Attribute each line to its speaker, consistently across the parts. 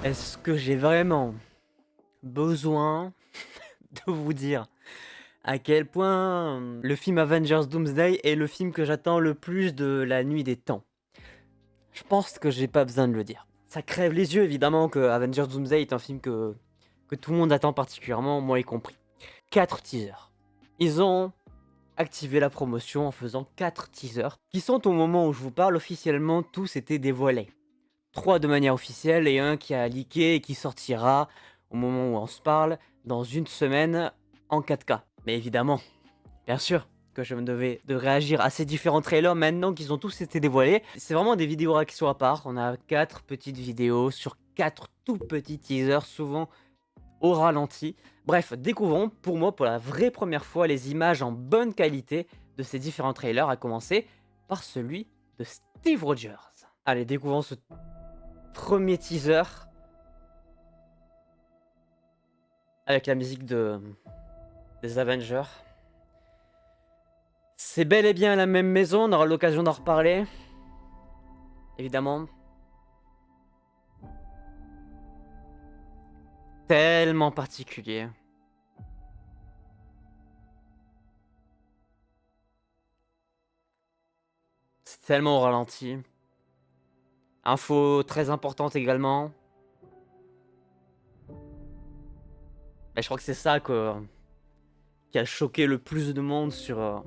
Speaker 1: Est-ce que j'ai vraiment besoin de vous dire à quel point le film Avengers Doomsday est le film que j'attends le plus de la nuit des temps? Je pense que j'ai pas besoin de le dire. Ça crève les yeux évidemment que Avengers Doomsday est un film que tout le monde attend particulièrement, moi y compris. 4 teasers. Ils ont activé la promotion en faisant 4 teasers qui sont au moment où je vous parle officiellement tous été dévoilés. 3 de manière officielle et un qui a leaké et qui sortira au moment où on se parle dans une semaine en 4K. Mais évidemment, bien sûr que je me devais réagir à ces différents trailers maintenant qu'ils ont tous été dévoilés. C'est vraiment des vidéos réactions à part. On a 4 petites vidéos sur 4 tout petits teasers, souvent au ralenti. Bref, découvrons pour moi pour la vraie première fois les images en bonne qualité de ces différents trailers, à commencer par celui de Steve Rogers. Allez, découvrons ce premier teaser avec la musique des Avengers. C'est bel et bien la même maison, on aura l'occasion d'en reparler. Évidemment. Tellement particulier. C'est tellement au ralenti. Info très importante également. Et je crois que c'est ça qui a choqué le plus de monde sur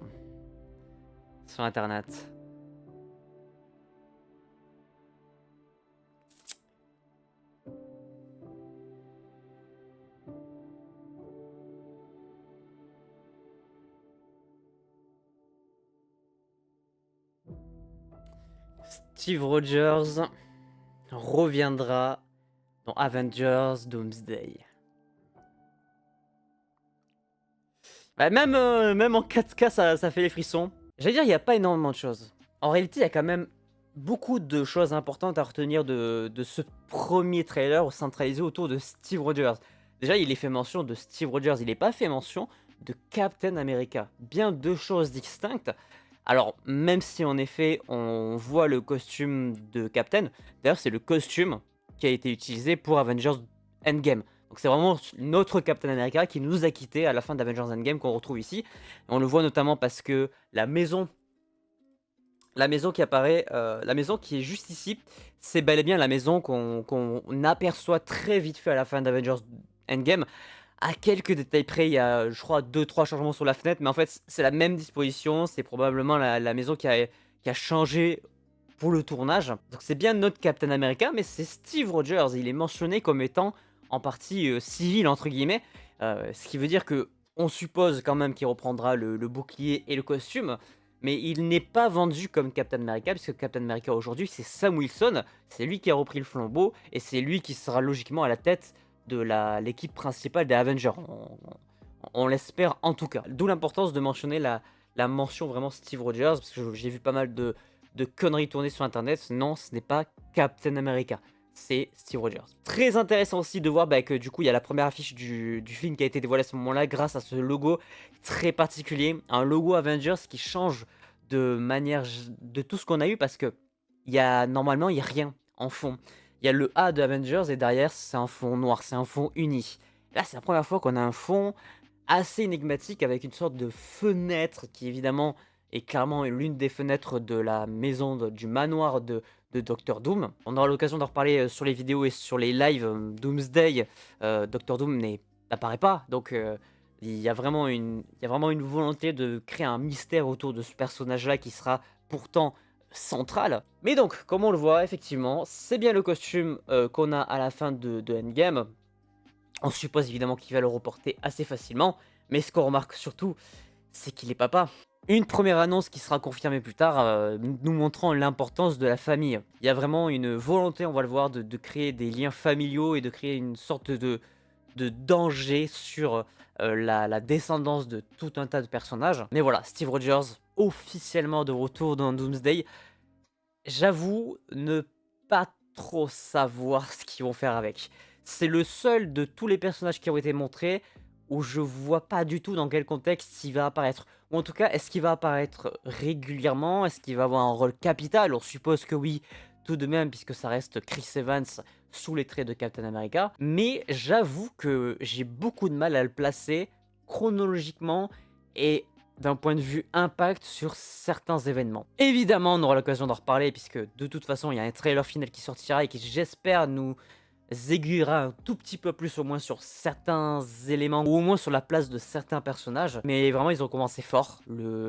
Speaker 1: internet. Steve Rogers reviendra dans Avengers Doomsday. Bah, même en 4K, ça fait les frissons. J'allais dire, il n'y a pas énormément de choses. En réalité, il y a quand même beaucoup de choses importantes à retenir de ce premier trailer centralisé autour de Steve Rogers. Déjà, il est fait mention de Steve Rogers, il n'est pas fait mention de Captain America. Bien deux choses distinctes. Alors, même si en effet, on voit le costume de Captain, d'ailleurs, c'est le costume qui a été utilisé pour Avengers Endgame. Donc c'est vraiment notre Captain America qui nous a quittés à la fin d'Avengers Endgame qu'on retrouve ici. Et on le voit notamment parce que la maison qui apparaît, la maison qui est juste ici, c'est bel et bien la maison qu'on aperçoit très vite fait à la fin d'Avengers Endgame. À quelques détails près, il y a, je crois, 2-3 changements sur la fenêtre, mais en fait, c'est la même disposition. C'est probablement la maison qui a changé pour le tournage. Donc c'est bien notre Captain America, mais c'est Steve Rogers. Il est mentionné comme étant en partie civil, entre guillemets. Ce qui veut dire que on suppose quand même qu'il reprendra le bouclier et le costume. Mais il n'est pas vendu comme Captain America, puisque Captain America aujourd'hui, c'est Sam Wilson. C'est lui qui a repris le flambeau, et c'est lui qui sera logiquement à la tête de l'équipe principale des Avengers. On l'espère en tout cas. D'où l'importance de mentionner la mention vraiment Steve Rogers, parce que j'ai vu pas mal de conneries tourner sur internet. Non, ce n'est pas Captain America, c'est Steve Rogers. Très intéressant aussi de voir que du coup il y a la première affiche du film qui a été dévoilée à ce moment-là grâce à ce logo très particulier. Un logo Avengers qui change de manière de tout ce qu'on a eu, parce que normalement il n'y a rien en fond. Il y a le A de Avengers et derrière c'est un fond noir, c'est un fond uni. Là c'est la première fois qu'on a un fond assez énigmatique avec une sorte de fenêtre qui évidemment est clairement l'une des fenêtres de la maison du manoir de Doctor Doom. On aura l'occasion d'en reparler sur les vidéos et sur les lives Doomsday. Doctor Doom n'apparaît pas, donc il y a vraiment une volonté de créer un mystère autour de ce personnage-là qui sera pourtant central. Mais donc, comme on le voit, effectivement, c'est bien le costume qu'on a à la fin de Endgame. On suppose évidemment qu'il va le reporter assez facilement, mais ce qu'on remarque surtout, c'est qu'il est papa. Une première annonce qui sera confirmée plus tard, nous montrant l'importance de la famille. Il y a vraiment une volonté, on va le voir, de créer des liens familiaux et de créer une sorte de danger sur la descendance de tout un tas de personnages. Mais voilà, Steve Rogers, officiellement de retour dans Doomsday. J'avoue ne pas trop savoir ce qu'ils vont faire avec. C'est le seul de tous les personnages qui ont été montrés où je vois pas du tout dans quel contexte il va apparaître. Ou en tout cas, est-ce qu'il va apparaître régulièrement? Est-ce qu'il va avoir un rôle capital? On suppose que oui, tout de même, puisque ça reste Chris Evans, sous les traits de Captain America, mais j'avoue que j'ai beaucoup de mal à le placer chronologiquement et d'un point de vue impact sur certains événements. Évidemment, on aura l'occasion d'en reparler puisque de toute façon, il y a un trailer final qui sortira et qui, j'espère, nous aiguillera un tout petit peu plus au moins sur certains éléments ou au moins sur la place de certains personnages. Mais vraiment, ils ont commencé fort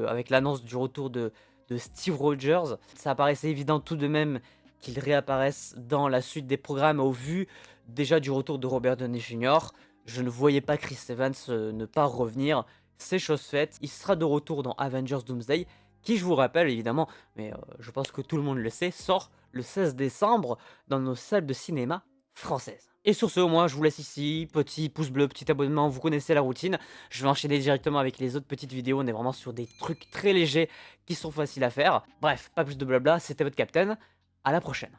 Speaker 1: avec l'annonce du retour de Steve Rogers. Ça paraissait évident tout de même qu'il réapparaisse dans la suite des programmes au vu déjà du retour de Robert Downey Jr. Je ne voyais pas Chris Evans ne pas revenir. C'est chose faite. Il sera de retour dans Avengers Doomsday, qui, je vous rappelle évidemment, mais je pense que tout le monde le sait, sort le 16 décembre dans nos salles de cinéma françaises. Et sur ce, moi, je vous laisse ici. Petit pouce bleu, petit abonnement, vous connaissez la routine. Je vais enchaîner directement avec les autres petites vidéos. On est vraiment sur des trucs très légers qui sont faciles à faire. Bref, pas plus de blabla, c'était votre Captain. À la prochaine.